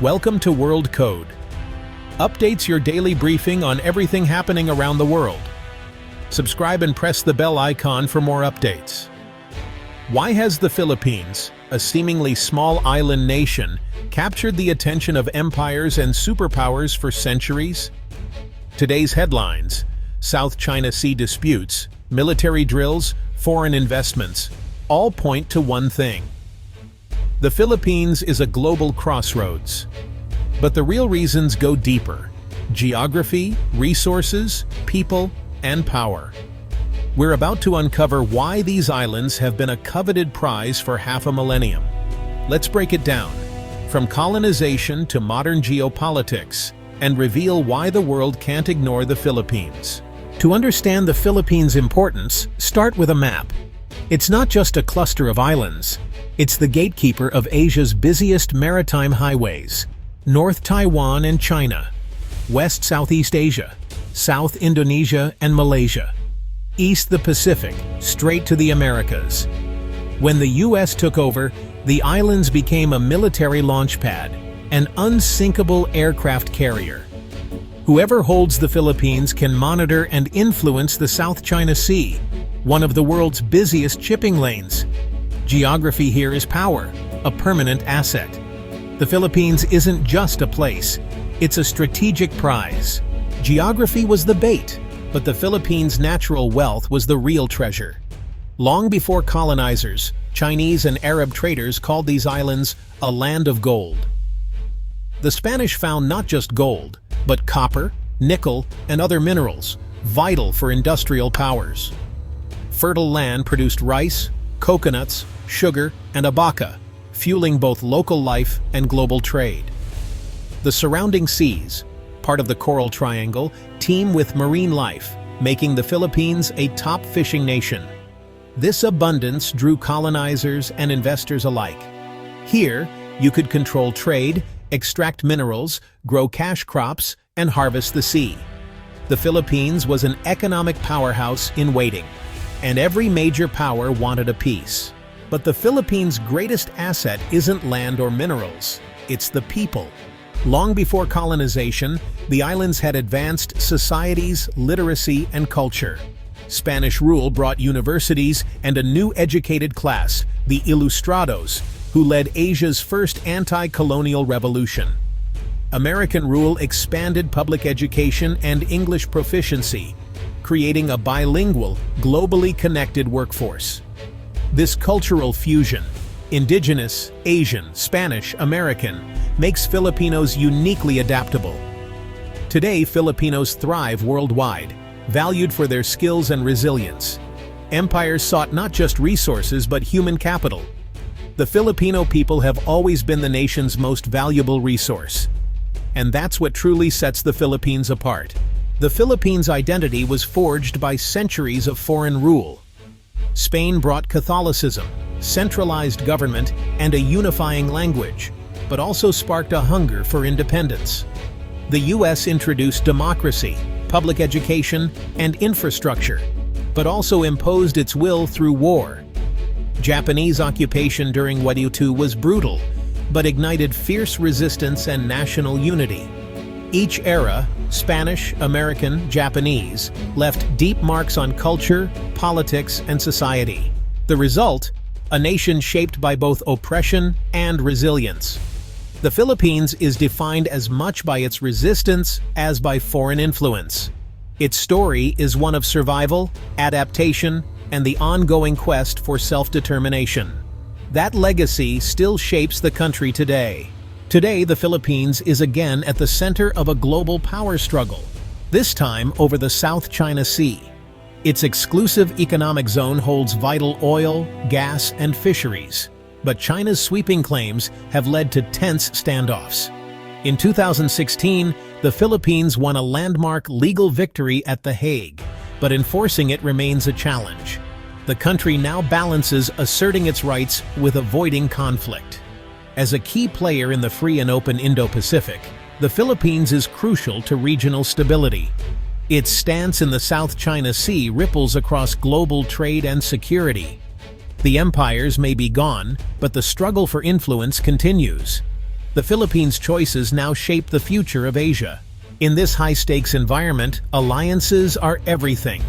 Welcome to World Code. Updates your daily briefing on everything happening around the world. Subscribe and press the bell icon for more updates. Why has the Philippines, a seemingly small island nation, captured the attention of empires and superpowers for centuries? Today's headlines: South China Sea disputes, military drills, foreign investments, all point to one thing. The Philippines is a global crossroads. But the real reasons go deeper: geography, resources, people, and power. We're about to uncover why these islands have been a coveted prize for half a millennium. Let's break it down, from colonization to modern geopolitics, and reveal why the world can't ignore the Philippines. To understand the Philippines' importance, start with a map. It's not just a cluster of islands. It's the gatekeeper of Asia's busiest maritime highways: North Taiwan and China, West Southeast Asia, South Indonesia and Malaysia, East the Pacific, straight to the Americas. When the US took over, the islands became a military launch pad, an unsinkable aircraft carrier. Whoever holds the Philippines can monitor and influence the South China Sea, one of the world's busiest shipping lanes. Geography here is power, a permanent asset. The Philippines isn't just a place, it's a strategic prize. Geography was the bait, but the Philippines' natural wealth was the real treasure. Long before colonizers, Chinese and Arab traders called these islands a land of gold. The Spanish found not just gold, but copper, nickel, and other minerals, vital for industrial powers. Fertile land produced rice, coconuts, sugar, and abaca, fueling both local life and global trade. The surrounding seas, part of the Coral Triangle, teem with marine life, making the Philippines a top fishing nation. This abundance drew colonizers and investors alike. Here, you could control trade, extract minerals, grow cash crops, and harvest the sea. The Philippines was an economic powerhouse in waiting, and every major power wanted a piece. But the Philippines' greatest asset isn't land or minerals, it's the people. Long before colonization, the islands had advanced societies, literacy, and culture. Spanish rule brought universities and a new educated class, the Ilustrados, who led Asia's first anti-colonial revolution. American rule expanded public education and English proficiency, creating a bilingual, globally connected workforce. This cultural fusion, indigenous, Asian, Spanish, American, makes Filipinos uniquely adaptable. Today, Filipinos thrive worldwide, valued for their skills and resilience. Empires sought not just resources but human capital. The Filipino people have always been the nation's most valuable resource. And that's what truly sets the Philippines apart. The Philippines' identity was forged by centuries of foreign rule. Spain brought Catholicism, centralized government, and a unifying language, but also sparked a hunger for independence. The US introduced democracy, public education, and infrastructure, but also imposed its will through war. Japanese occupation during World War II was brutal, but ignited fierce resistance and national unity. Each era, Spanish, American, Japanese, left deep marks on culture, politics, and society. The result? A nation shaped by both oppression and resilience. The Philippines is defined as much by its resistance as by foreign influence. Its story is one of survival, adaptation, and the ongoing quest for self-determination. That legacy still shapes the country today. Today, the Philippines is again at the center of a global power struggle, this time over the South China Sea. Its exclusive economic zone holds vital oil, gas, and fisheries, but China's sweeping claims have led to tense standoffs. In 2016, the Philippines won a landmark legal victory at The Hague, but enforcing it remains a challenge. The country now balances asserting its rights with avoiding conflict. As a key player in the free and open Indo-Pacific, the Philippines is crucial to regional stability. Its stance in the South China Sea ripples across global trade and security. The empires may be gone, but the struggle for influence continues. The Philippines' choices now shape the future of Asia. In this high-stakes environment, alliances are everything.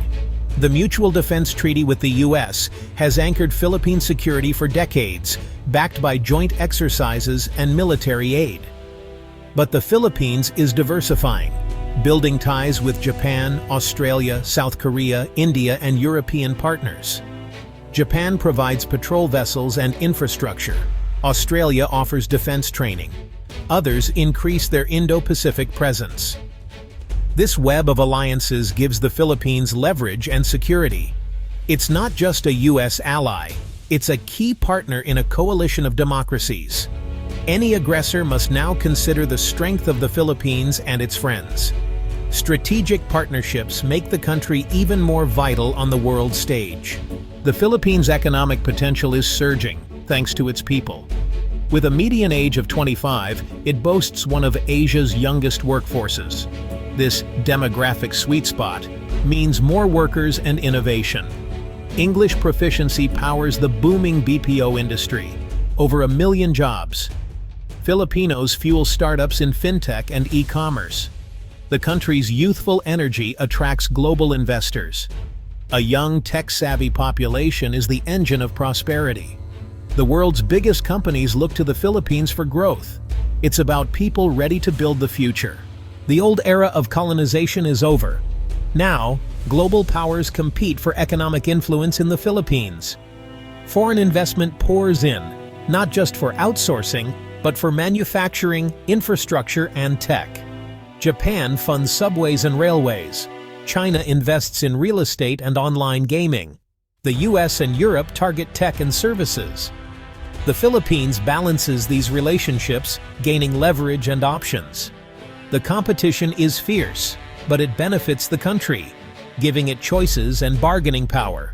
The Mutual Defense Treaty with the U.S. has anchored Philippine security for decades, backed by joint exercises and military aid. But the Philippines is diversifying, building ties with Japan, Australia, South Korea, India, and European partners. Japan provides patrol vessels and infrastructure. Australia offers defense training. Others increase their Indo-Pacific presence. This web of alliances gives the Philippines leverage and security. It's not just a U.S. ally, it's a key partner in a coalition of democracies. Any aggressor must now consider the strength of the Philippines and its friends. Strategic partnerships make the country even more vital on the world stage. The Philippines' economic potential is surging, thanks to its people. With a median age of 25, it boasts one of Asia's youngest workforces. This demographic sweet spot means more workers and innovation. English proficiency powers the booming BPO industry, over 1 million jobs. Filipinos fuel startups in fintech and e-commerce. The country's youthful energy attracts global investors. A young, tech-savvy population is the engine of prosperity. The world's biggest companies look to the Philippines for growth. It's about people ready to build the future. The old era of colonization is over. Now, global powers compete for economic influence in the Philippines. Foreign investment pours in, not just for outsourcing, but for manufacturing, infrastructure, and tech. Japan funds subways and railways. China invests in real estate and online gaming. The US and Europe target tech and services. The Philippines balances these relationships, gaining leverage and options. The competition is fierce, but it benefits the country, giving it choices and bargaining power.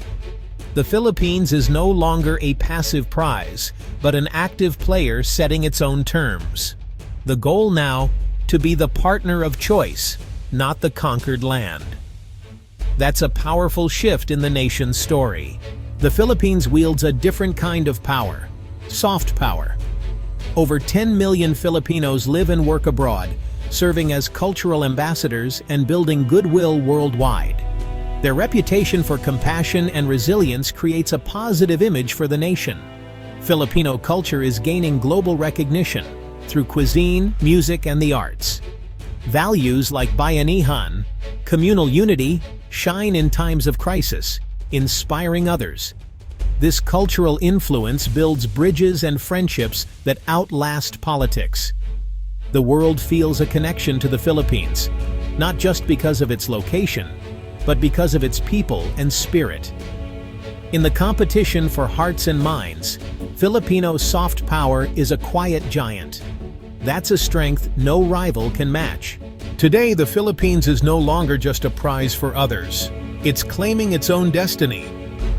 The Philippines is no longer a passive prize, but an active player setting its own terms. The goal now, to be the partner of choice, not the conquered land. That's a powerful shift in the nation's story. The Philippines wields a different kind of power, soft power. Over 10 million Filipinos live and work abroad, serving as cultural ambassadors and building goodwill worldwide. Their reputation for compassion and resilience creates a positive image for the nation. Filipino culture is gaining global recognition through cuisine, music, and the arts. Values like bayanihan, communal unity, shine in times of crisis, inspiring others. This cultural influence builds bridges and friendships that outlast politics. The world feels a connection to the Philippines, not just because of its location, but because of its people and spirit. In the competition for hearts and minds, Filipino soft power is a quiet giant. That's a strength no rival can match. Today, the Philippines is no longer just a prize for others. It's claiming its own destiny.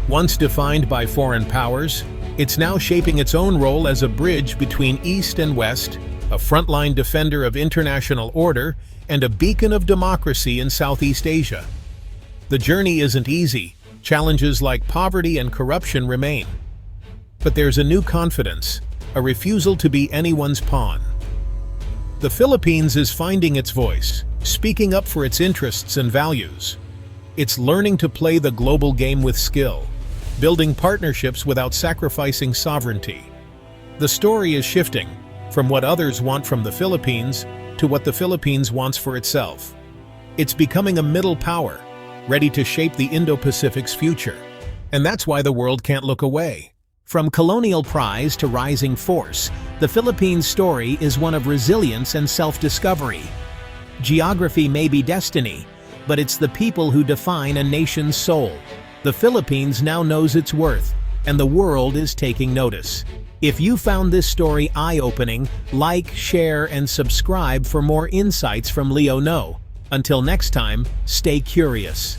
Once defined by foreign powers, it's now shaping its own role as a bridge between East and West, a frontline defender of international order, and a beacon of democracy in Southeast Asia. The journey isn't easy. Challenges like poverty and corruption remain. But there's a new confidence, a refusal to be anyone's pawn. The Philippines is finding its voice, speaking up for its interests and values. It's learning to play the global game with skill, building partnerships without sacrificing sovereignty. The story is shifting from what others want from the Philippines to what the Philippines wants for itself. It's becoming a middle power, ready to shape the Indo-Pacific's future. And that's why the world can't look away. From colonial prize to rising force, the Philippines' story is one of resilience and self-discovery. Geography may be destiny, but it's the people who define a nation's soul. The Philippines now knows its worth, and the world is taking notice. If you found this story eye-opening, like, share, and subscribe for more insights from Leo No. Until next time, stay curious.